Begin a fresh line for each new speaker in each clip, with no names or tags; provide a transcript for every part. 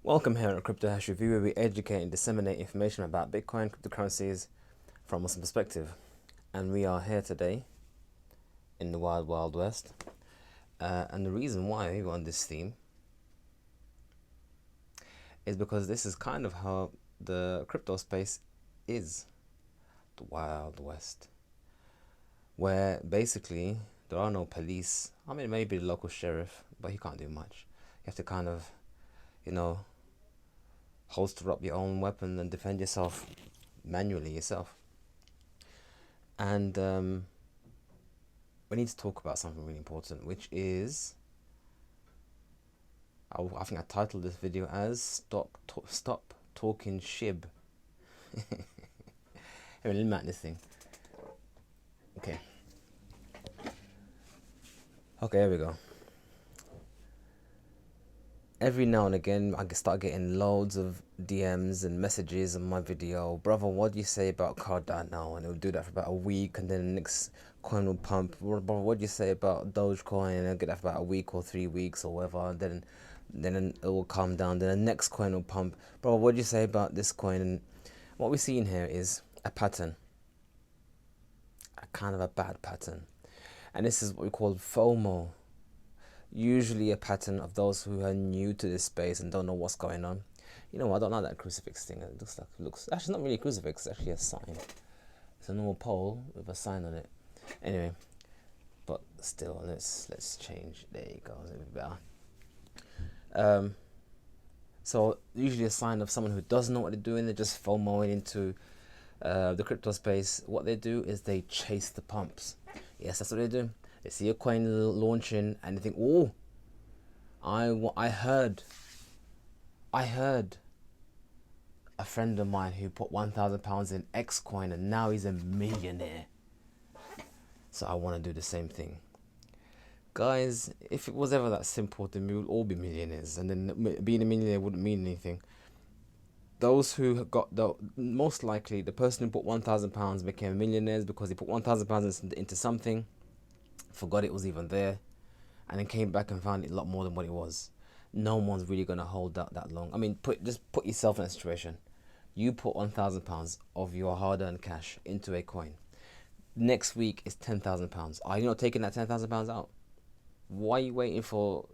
Welcome here at Crypto Hash Review, where we educate and disseminate information about Bitcoin, cryptocurrencies from a Muslim perspective. And we are here today in the wild, wild west. And the reason why we're on this theme is because this is kind of how the crypto space is, the wild west, where basically there are no police. I mean, maybe the local sheriff, but he can't do much. You have to kind of, holster up your own weapon and defend yourself manually yourself. And we need to talk about something really important, which is, I think I titled this video as Stop Talking SHIB. Let me map this thing. Okay, here we go. Every now and again, I start getting loads of DMs and messages on my video. Brother, what do you say about Cardano? And it'll do that for about a week, and then the next coin will pump. Brother, what do you say about Dogecoin? And I'll get that for about a week or 3 weeks or whatever. And then it will calm down. Then the next coin will pump. Brother, what do you say about this coin? And what we're seeing here is a pattern, a kind of a bad pattern. And this is what we call FOMO. Usually a pattern of those who are new to this space and don't know what's going on. You know, I don't like that crucifix thing. It looks actually not really a crucifix, it's actually a sign. It's a normal pole with a sign on it. Anyway, but still, let's change. There you go, it's a bit better. So usually a sign of someone who doesn't know what they're doing. They're just FOMOing into the crypto space. What they do is they chase the pumps. Yes, that's what they do. They see a coin launching and they think, oh, I heard a friend of mine who put £1,000 in X coin and now he's a millionaire. So I want to do the same thing. Guys, if it was ever that simple, then we would all be millionaires, and then being a millionaire wouldn't mean anything. Those who got most likely the person who put £1,000 became millionaires because he put £1,000 into something, forgot it was even there, and then came back and found it a lot more than what it was. No one's really gonna hold out that long. I mean, just put yourself in a situation. You put £1,000 of your hard-earned cash into a coin. Next week is £10,000. Are you not taking that £10,000 out? Why are you waiting for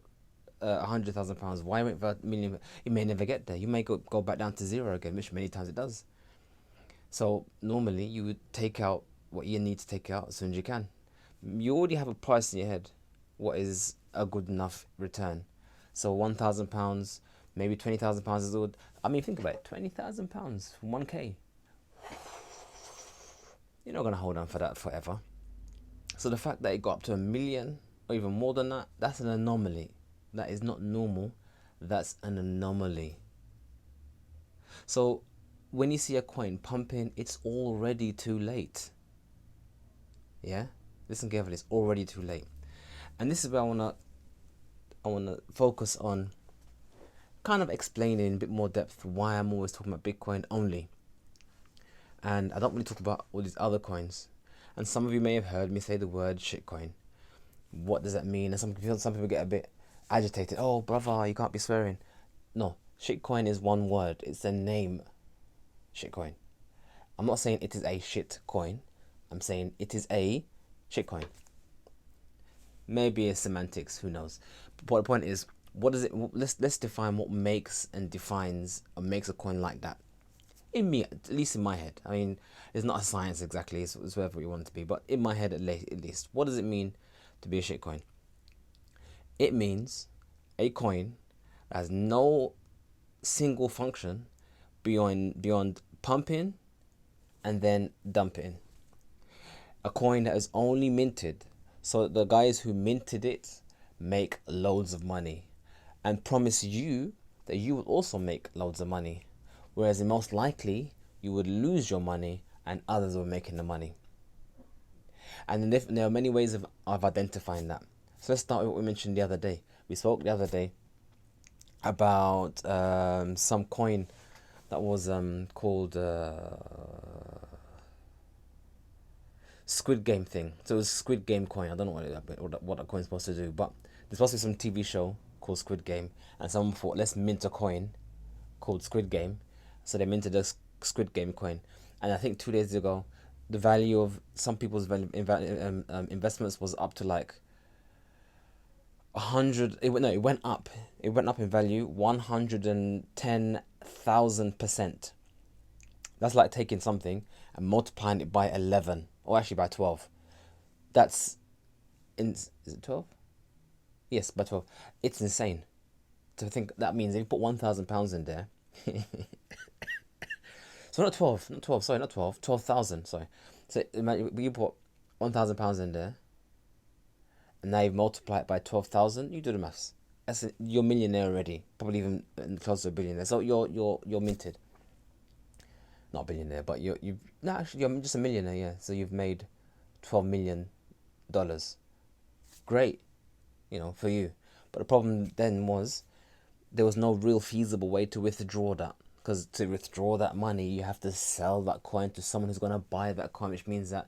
£100,000? Why wait for a million? You may never get there. You may go back down to zero again, which many times it does. So normally you would take out what you need to take out as soon as you can. You already have a price in your head. What is a good enough return? So £1,000, maybe £20,000 is good. I mean, think about it. £20,000 from 1k. You're not gonna hold on for that forever. So the fact that it got up to 1 million or even more than that, that's an anomaly. That is not normal. That's an anomaly. So when you see a coin pumping, it's already too late. Yeah? Listen carefully, it's already too late. And this is where I wanna focus on kind of explaining in a bit more depth why I'm always talking about Bitcoin only. And I don't really talk about all these other coins. And some of you may have heard me say the word shitcoin. What does that mean? And some people get a bit agitated. Oh, brother, you can't be swearing. No, shitcoin is one word. It's a name. Shitcoin. I'm not saying it is a shit coin. I'm saying it is a shitcoin. Maybe a semantics, who knows? But the point is, what is it? Let's define what makes and defines or makes a coin like that. In me, at least in my head. I mean, it's not a science exactly. It's whatever we want it to be. But in my head, at least, what does it mean to be a shitcoin? It means a coin that has no single function beyond pumping and then dumping. A coin that is only minted so that the guys who minted it make loads of money and promise you that you will also make loads of money, whereas most likely you would lose your money and others were making the money. And there are many ways of identifying that. So let's start with what we mentioned the other day. We spoke the other day about some coin that was called Squid Game thing. So it was Squid Game coin. I don't know what that coin's supposed to do, but there's supposed to be some TV show called Squid Game, and someone thought, let's mint a coin called Squid Game, so they minted a Squid Game coin, and I think 2 days ago, the value of some people's investments was up to like 100. It went up. It went up in value 110,000%. That's like taking something and multiplying it by 11, or actually by 12. That's is it 12? Yes, by 12. It's insane to think that means if you put £1,000 in there. So not 12, not 12, sorry, not 12, 12,000, sorry. So imagine you put £1,000 in there, and now you multiply it by 12,000. You do the maths. You're a millionaire already, probably even close to a billionaire. So you're minted. Not a billionaire, but you no, actually you're just a millionaire, yeah. So you've made $12 million. Great, for you. But the problem then was there was no real feasible way to withdraw that. Because to withdraw that money, you have to sell that coin to someone who's going to buy that coin, which means that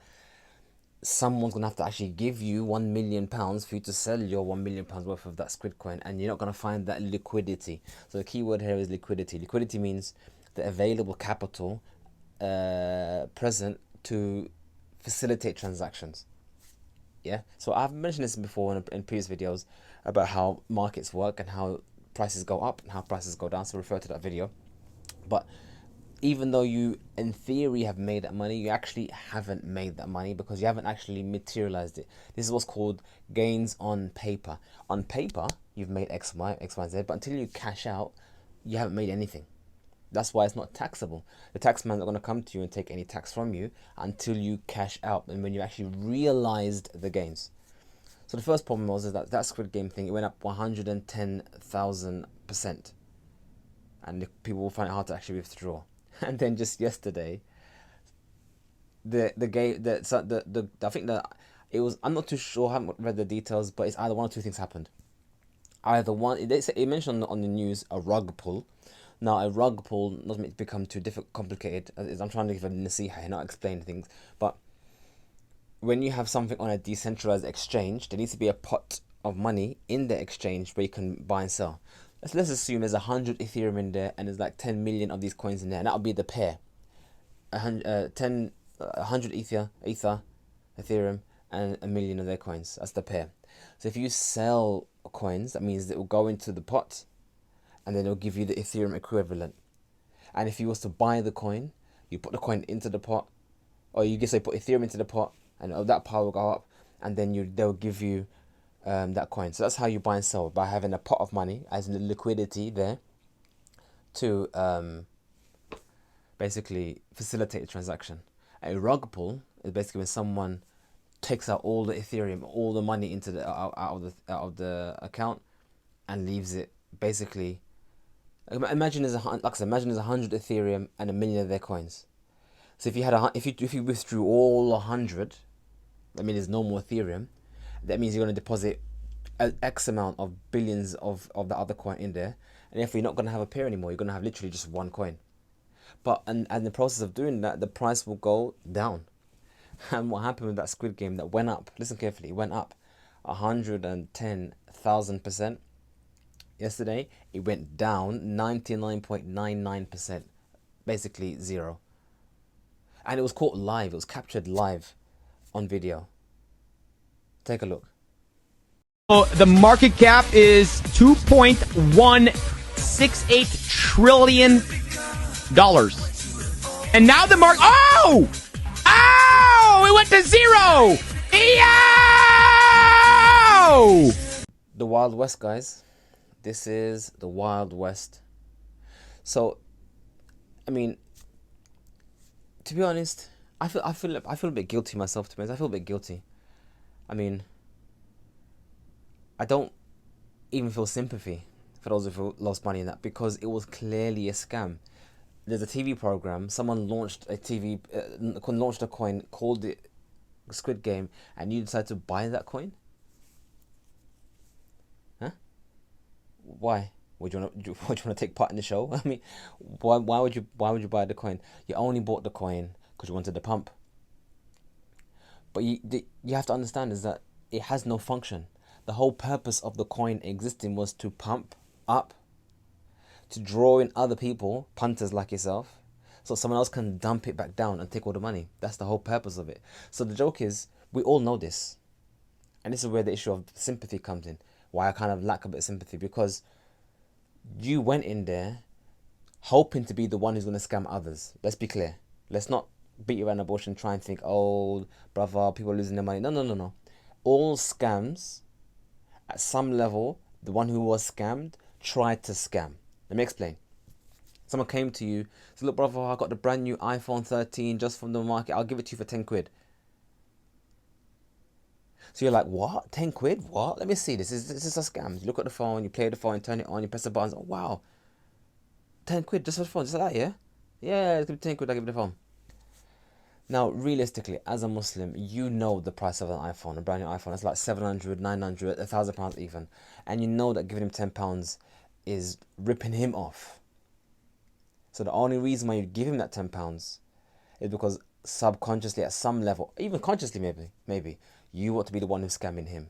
someone's going to have to actually give you £1 million for you to sell your £1 million worth of that Squid coin, and you're not going to find that liquidity. So the key word here is liquidity. Liquidity means the available capital present to facilitate transactions. Yeah, so I've mentioned this before in previous videos about how markets work and how prices go up and how prices go down, so refer to that video. But even though you in theory have made that money, you actually haven't made that money because you haven't actually materialized it. This is what's called gains on paper. On paper, you've made X, Y, Z, but until you cash out, you haven't made anything. That's why it's not taxable. The taxman's not going to come to you and take any tax from you until you cash out and when you actually realized the gains. So the first problem was that Squid Game thing, it went up 110,000%. And people will find it hard to actually withdraw. And then just yesterday, I think that it was, I'm not too sure, I haven't read the details, but it's either one or two things happened. Either one, it mentioned on the news a rug pull. Now a rug pull doesn't become too complicated. I'm trying to give a nasiha here, not explain things. But when you have something on a decentralized exchange, there needs to be a pot of money in the exchange where you can buy and sell. Let's assume there's 100 Ethereum in there and there's like 10 million of these coins in there, and that'll be the pair. 100 Ethereum, and a million of their coins. That's the pair. So if you sell coins, that means it will go into the pot, and then it'll give you the Ethereum equivalent. And if you was to buy the coin, you put the coin into the pot, or you put Ethereum into the pot, and that power will go up, and then they'll give you that coin. So that's how you buy and sell, by having a pot of money as liquidity there to basically facilitate a transaction. A rug pull is basically when someone takes out all the Ethereum, all the money into out of the account, and leaves it basically. Imagine there's 100 Ethereum and a million of their coins. So if you withdrew all 100, that means there's no more Ethereum. That means you're going to deposit an X amount of billions of the other coin in there, and if you're not going to have a pair anymore, you're going to have literally just one coin. But and in the process of doing that, the price will go down. And what happened with that Squid Game that went up? Listen carefully. It went up 110,000%. Yesterday, it went down 99.99%, basically zero. And it was caught live. It was captured live on video. Take a look.
So the market cap is $2.168 trillion. And now the market, it went to zero.
The Wild West, guys. This is the Wild West. So, I mean, to be honest, I feel a bit guilty myself. To be honest, I feel a bit guilty. I mean, I don't even feel sympathy for those who lost money in that, because it was clearly a scam. There's a TV program. Someone launched a coin, called it Squid Game, and you decide to buy that coin. Huh? Why? Would you want to take part in the show? I mean, why would you buy the coin? You only bought the coin because you wanted the pump. But you have to understand is that it has no function. The whole purpose of the coin existing was to pump up, to draw in other people, punters like yourself, so someone else can dump it back down and take all the money. That's the whole purpose of it. So the joke is, we all know this. And this is where the issue of sympathy comes in. Why I kind of lack a bit of sympathy, because you went in there hoping to be the one who's going to scam others. Let's be clear. Let's not beat around the bush and try and think, oh, brother, people are losing their money. No, no, no, no. All scams, at some level, the one who was scammed tried to scam. Let me explain. Someone came to you, said, look, brother, I got the brand new iPhone 13 just from the market. I'll give it to you for 10 quid. So you're like, what? 10 quid? What? Let me see. This is a scam. You look at the phone, you play the phone, turn it on, you press the buttons. Oh, wow. 10 quid just for the phone. Just like that, yeah? Yeah, give me 10 quid, I'll give you the phone. Now, realistically, as a Muslim, you know the price of an iPhone, a brand new iPhone. It's like 700, 900, £1,000 even. And you know that giving him £10 is ripping him off. So the only reason why you give him that £10 is because subconsciously, at some level, even consciously maybe, you want to be the one who's scamming him.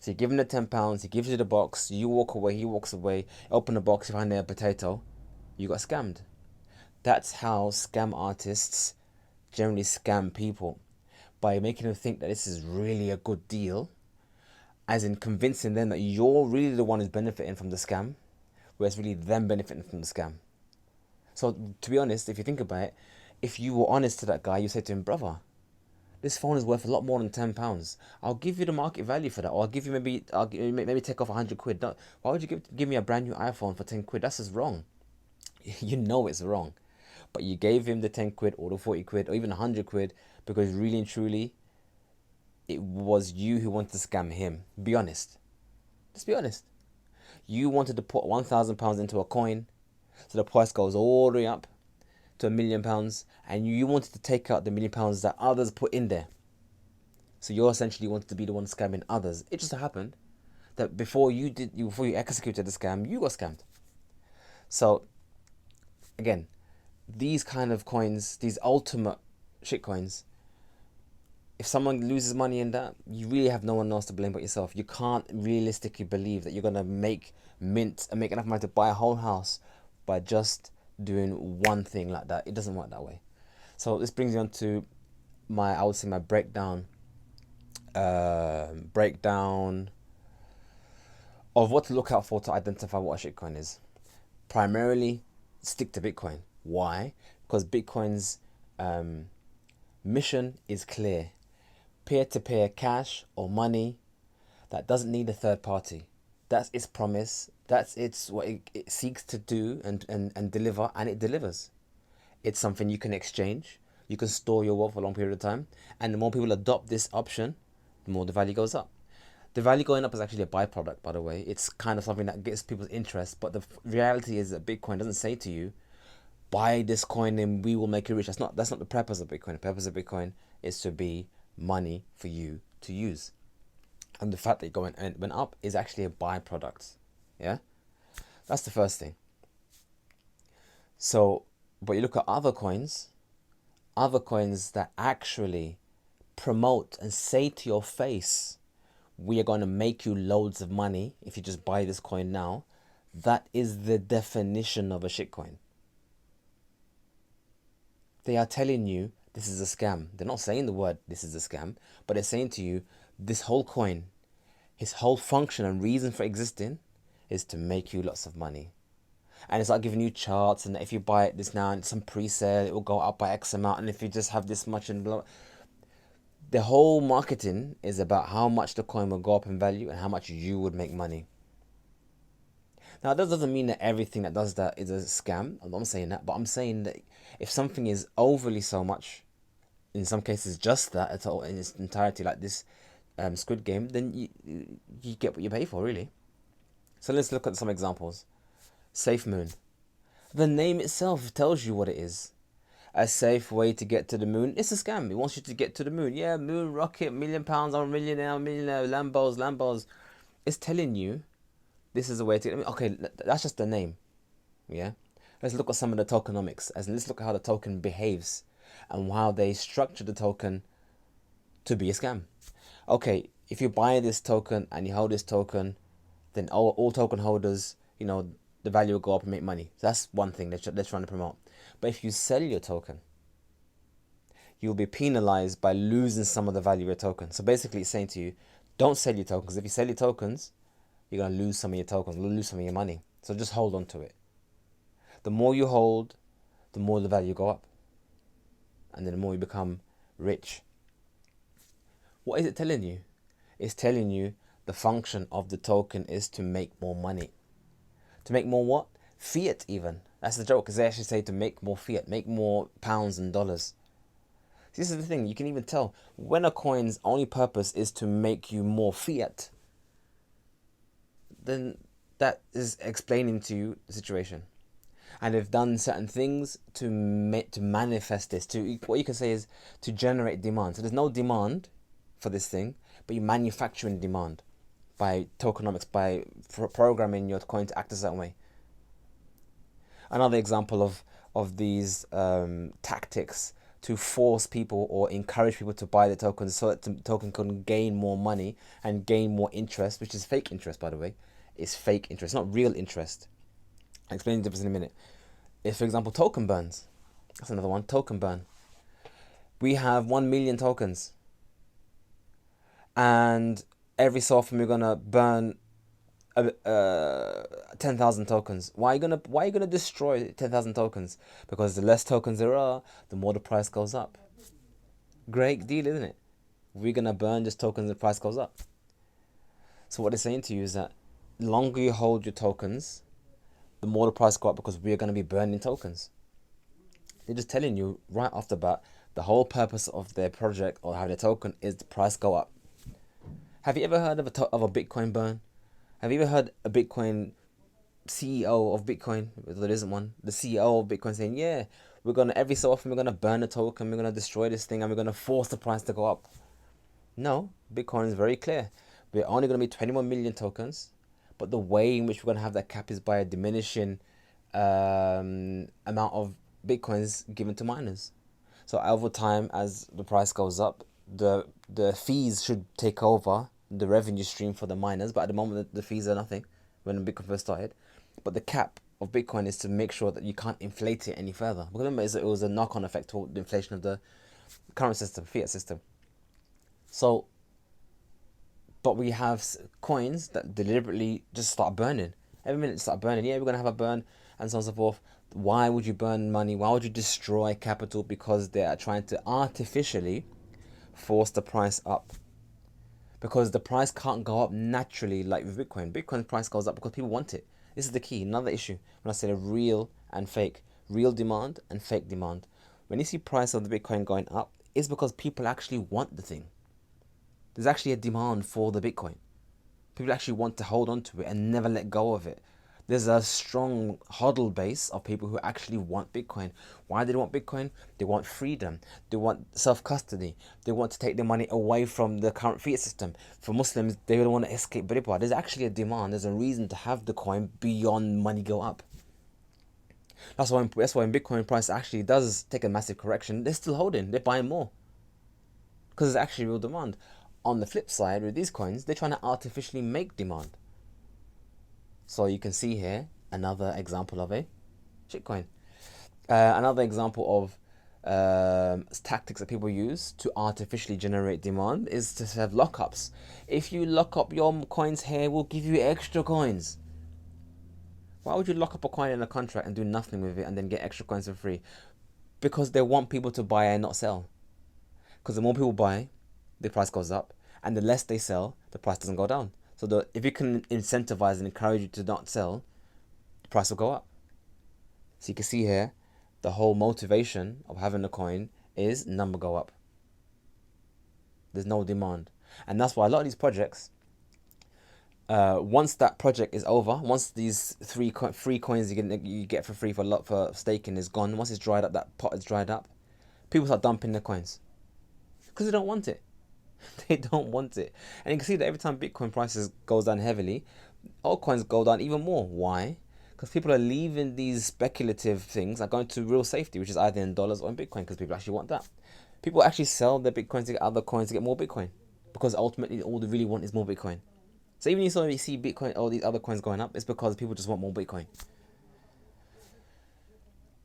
So you give him the £10, he gives you the box, you walk away, he walks away, open the box, you find there a potato, you got scammed. That's how scam artists generally scam people, by making them think that this is really a good deal, as in convincing them that you're really the one who's benefiting from the scam, whereas really them benefiting from the scam. So to be honest, if you think about it, if you were honest to that guy, you say to him, brother, this phone is worth a lot more than £10. I'll give you the market value for that, or I'll give you maybe take off 100 quid. No, why would you give me a brand new iPhone for 10 quid? That's just wrong. You know it's wrong. But you gave him the 10 quid or the 40 quid or even 100 quid because really and truly it was you who wanted to scam him. Be honest. Just be honest. You wanted to put £1,000 into a coin, so the price goes all the way up to £1,000,000, and you wanted to take out the £1,000,000 that others put in there. So you essentially wanted to be the one scamming others. It just happened that before you executed the scam, you got scammed. So again, these kind of coins, these ultimate shit coins, if someone loses money in that, you really have no one else to blame but yourself. You can't realistically believe that you're going to make mint and make enough money to buy a whole house by just doing one thing like that. It doesn't work that way. So this brings me on to my breakdown of what to look out for to identify what a shitcoin is. Primarily, stick to Bitcoin. Why? Because Bitcoin's mission is clear. Peer-to-peer cash or money that doesn't need a third party. That's its promise. That's what it seeks to do and deliver, and it delivers. It's something you can exchange. You can store your wealth for a long period of time. And the more people adopt this option, the more the value goes up. The value going up is actually a byproduct, by the way. It's kind of something that gets people's interest. But the reality is that Bitcoin doesn't say to you, buy this coin and we will make you rich. That's not the purpose of Bitcoin. The purpose of Bitcoin is to be money for you to use. And the fact that it went up is actually a byproduct. Yeah? That's the first thing. So, but you look at other coins that actually promote and say to your face, we are going to make you loads of money if you just buy this coin now. That is the definition of a shitcoin. They are telling you this is a scam. They're not saying the word this is a scam, but they're saying to you, this whole coin, his whole function and reason for existing is to make you lots of money. And it's like giving you charts, and if you buy it this now and some pre-sale, it will go up by X amount, and if you just have this much and blah. The whole marketing is about how much the coin will go up in value and how much you would make money. Now, that doesn't mean that everything that does that is a scam. I'm not saying that, but I'm saying that if something is overly so much, in some cases just that at all in its entirety, like this Squid Game, then you get what you pay for, really. So let's look at some examples. Safe Moon. The name itself tells you what it is. A safe way to get to the moon. It's a scam. It wants you to get to the moon. Yeah, moon rocket, £1,000,000, I'm a millionaire, Lambos. It's telling you this is a way to... Okay, that's just the name. Yeah? Let's look at some of the tokenomics. Let's look at how the token behaves and how they structure the token to be a scam. Okay, if you buy this token and you hold this token, then all token holders, the value will go up and make money. So that's one thing they're trying to promote. But if you sell your token, you'll be penalized by losing some of the value of your token. So basically it's saying to you, don't sell your tokens. If you sell your tokens, you're going to lose some of your tokens, you'll lose some of your money. So just hold on to it. The more you hold, the more the value go up. And then the more you become rich. What is it telling you? It's telling you the function of the token is to make more money. To make more what? Fiat even. That's the joke, because they actually say to make more fiat, make more pounds and dollars. This is the thing, you can even tell when a coin's only purpose is to make you more fiat, then that is explaining to you the situation. And they've done certain things to manifest this. What you can say is to generate demand. So there's no demand for this thing, but you're manufacturing demand by tokenomics, by programming your coin to act a certain way. Another example of these tactics to force people or encourage people to buy the tokens so that the token can gain more money and gain more interest, which is fake interest, by the way. It's fake interest, not real interest. I'll explain the difference in a minute. If, for example, token burns, that's another one, token burn. We have 1 million tokens, and every so often we're gonna burn 10,000 tokens. Why are you gonna destroy 10,000 tokens? Because the less tokens there are, the more the price goes up. Great deal, isn't it? We're gonna burn just tokens, the price goes up. So what they're saying to you is that the longer you hold your tokens, the more the price go up, because we're gonna be burning tokens. They're just telling you right off the bat, the whole purpose of their project or having a token is the price go up. Have you ever heard of a Bitcoin burn? Have you ever heard a Bitcoin CEO of Bitcoin, there isn't one, the CEO of Bitcoin saying, yeah, we're going to, every so often, we're going to burn a token, we're going to destroy this thing, and we're going to force the price to go up? No, Bitcoin is very clear. We're only going to be 21 million tokens, but the way in which we're going to have that cap is by a diminishing amount of Bitcoins given to miners. So over time, as the price goes up, the fees should take over the revenue stream for the miners, but at the moment the fees are nothing when Bitcoin first started. But the cap of Bitcoin is to make sure that you can't inflate it any further. Because remember, it was a knock-on effect to the inflation of the current system, fiat system. So, but we have coins that deliberately just start burning. Every minute start burning. Yeah, we're going to have a burn and so on and so forth. Why would you burn money? Why would you destroy capital? Because they are trying to artificially force the price up. Because the price can't go up naturally like with Bitcoin. Bitcoin's price goes up because people want it. This is the key. Another issue when I say real and fake. Real demand and fake demand. When you see price of the Bitcoin going up, it's because people actually want the thing. There's actually a demand for the Bitcoin. People actually want to hold on to it and never let go of it. There's a strong hodl base of people who actually want Bitcoin. Why do they want Bitcoin? They want freedom. They want self-custody. They want to take their money away from the current fiat system. For Muslims, they don't want to escape riba. There's actually a demand. There's a reason to have the coin beyond money go up. That's why when Bitcoin price actually does take a massive correction, they're still holding. They're buying more. Because there's actually real demand. On the flip side, with these coins, they're trying to artificially make demand. So you can see here another example of a shitcoin. Another example of tactics that people use to artificially generate demand is to have lockups. If you lock up your coins here, we'll give you extra coins. Why would you lock up a coin in a contract and do nothing with it and then get extra coins for free? Because they want people to buy and not sell. Because the more people buy, the price goes up, and the less they sell, the price doesn't go down. So if you can incentivize and encourage you to not sell, the price will go up. So you can see here, the whole motivation of having a coin is number go up. There's no demand. And that's why a lot of these projects, once that project is over, once these free coins you get for free for staking is gone, once it's dried up, that pot is dried up, people start dumping their coins. Because they don't want it. They don't want it. And you can see that every time Bitcoin prices goes down heavily, altcoins go down even more. Why? Because people are leaving these speculative things and going to real safety, which is either in dollars or in Bitcoin, because people actually want that. People actually sell their Bitcoins to get other coins to get more Bitcoin, because ultimately all they really want is more Bitcoin. So even if you see Bitcoin or these other coins going up, it's because people just want more Bitcoin.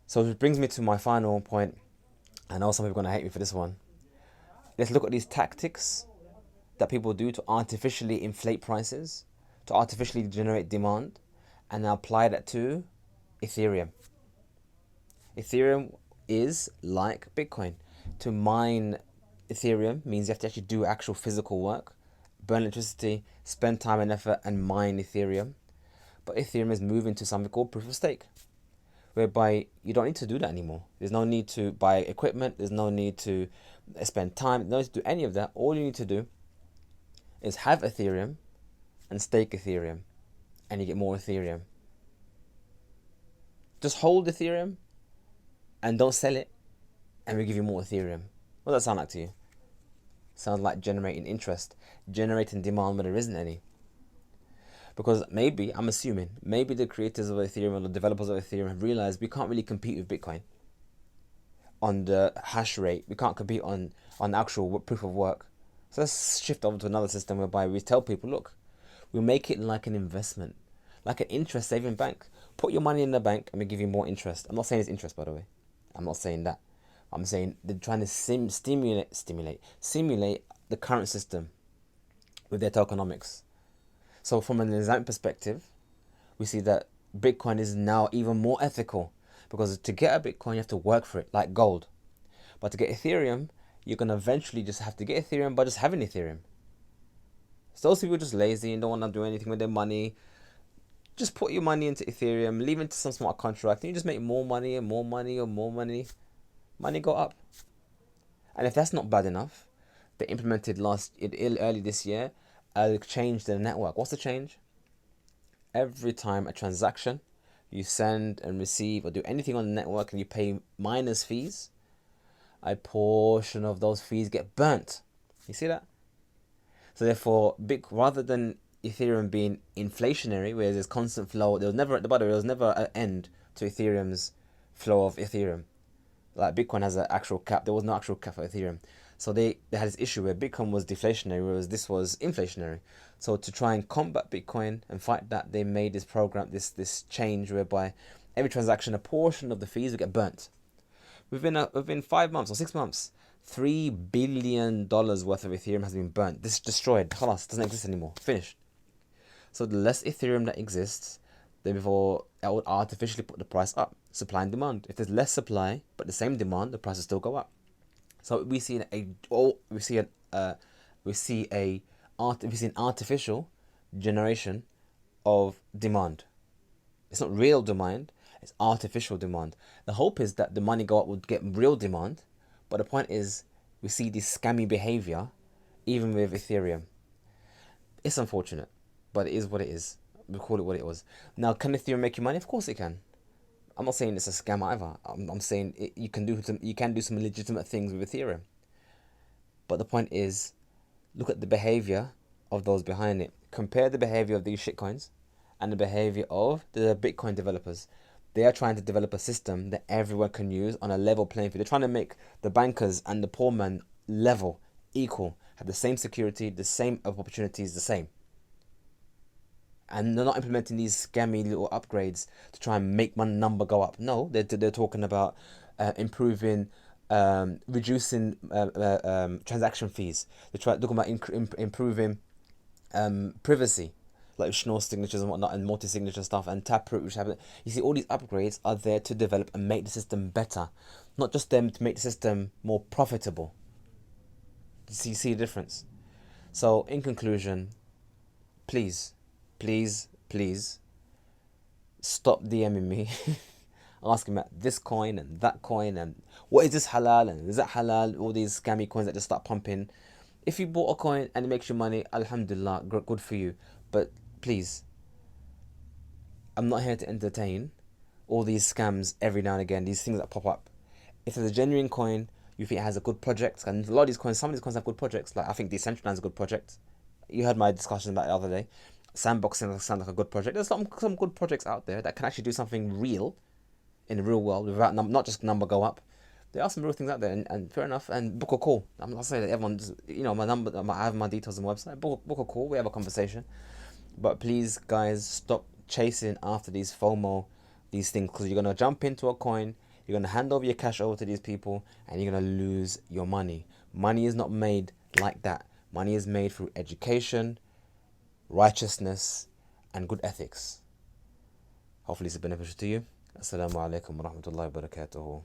So it brings me to my final point. I know some people are going to hate me for this one. Let's look at these tactics that people do to artificially inflate prices, to artificially generate demand, and now apply that to Ethereum. Ethereum is like Bitcoin. To mine Ethereum means you have to actually do actual physical work, burn electricity, spend time and effort, and mine Ethereum. But Ethereum is moving to something called proof of stake, whereby you don't need to do that anymore. There's no need to buy equipment. There's no need to spend time. No need to do any of that. All you need to do is have Ethereum and stake Ethereum, and you get more Ethereum. Just hold Ethereum and don't sell it, and we give you more Ethereum. What does that sound like to you? Sounds like generating interest, generating demand where there isn't any. Because maybe, I'm assuming, maybe the creators of Ethereum or the developers of Ethereum have realized we can't really compete with Bitcoin on the hash rate. We can't compete on actual proof of work. So let's shift over to another system whereby we tell people, look, we'll make it like an investment, like an interest saving bank. Put your money in the bank and we give you more interest. I'm not saying it's interest, by the way. I'm not saying that. I'm saying they're trying to simulate the current system with their tokenomics. So from an Islamic perspective, we see that Bitcoin is now even more ethical, because to get a Bitcoin, you have to work for it, like gold. But to get Ethereum, you're going to eventually just have to get Ethereum by just having Ethereum. So those people are just lazy and don't want to do anything with their money. Just put your money into Ethereum, leave it into some smart contract, and you just make more money and more money and more money. Money go up. And if that's not bad enough, they implemented early this year a change in the network. What's the change? Every time a transaction you send and receive or do anything on the network and you pay miners fees, a portion of those fees get burnt. You see that? So therefore, rather than Ethereum being inflationary, where there's constant flow, there was never an end to Ethereum's flow of Ethereum. Like Bitcoin has an actual cap. There was no actual cap for Ethereum. So they had this issue where Bitcoin was deflationary, whereas this was inflationary. So to try and combat Bitcoin and fight that, they made this program, this change whereby every transaction, a portion of the fees would get burnt. Within 5 months or 6 months, $3 billion worth of Ethereum has been burnt. This is destroyed. Khalas, doesn't exist anymore. Finished. So the less Ethereum that exists, therefore it would artificially put the price up. Supply and demand. If there's less supply but the same demand, the prices still go up. So we see an artificial generation of demand. It's not real demand, it's artificial demand. The hope is that the money go up would get real demand, but the point is we see this scammy behavior even with Ethereum. It's unfortunate, but it is what it is. We call it what it was. Now, can Ethereum make you money? Of course it can. I'm not saying it's a scam either. I'm saying you can do some legitimate things with Ethereum. But the point is, look at the behavior of those behind it. Compare the behavior of these shitcoins and the behavior of the Bitcoin developers. They are trying to develop a system that everyone can use on a level playing field. They're trying to make the bankers and the poor man level, equal, have the same security, the same opportunities, the same. And they're not implementing these scammy little upgrades to try and make my number go up. No, they're talking about improving, reducing transaction fees. They're talking about improving privacy, like Schnorr signatures and whatnot, and multi-signature stuff, and Taproot, which have. You see, all these upgrades are there to develop and make the system better, not just them to make the system more profitable. You see the difference? So, in conclusion, please stop DMing me asking about this coin and that coin and what is this halal and is that halal, all these scammy coins that just start pumping. If you bought a coin and it makes you money, alhamdulillah, good for you. But please, I'm not here to entertain all these scams every now and again, these things that pop up. If there's a genuine coin, you think it has a good project, and a lot of these coins, some of these coins have good projects, like I think Decentraland is a good project. You heard my discussion about it the other day. Sandboxing sounds like a good project. There's some good projects out there that can actually do something real in the real world without not just number go up. There are some real things out there, and fair enough. And book a call. I'm not saying that everyone's, my number. I have my details on the website. Book a call. We have a conversation. But please, guys, stop chasing after these FOMO, these things, because you're gonna jump into a coin. You're going to hand over your cash over to these people and you're going to lose your money. Money is not made like that. Money is made through education, righteousness, and good ethics. Hopefully it's beneficial to you. Assalamu alaikum wa rahmatullahi wa barakatuhu.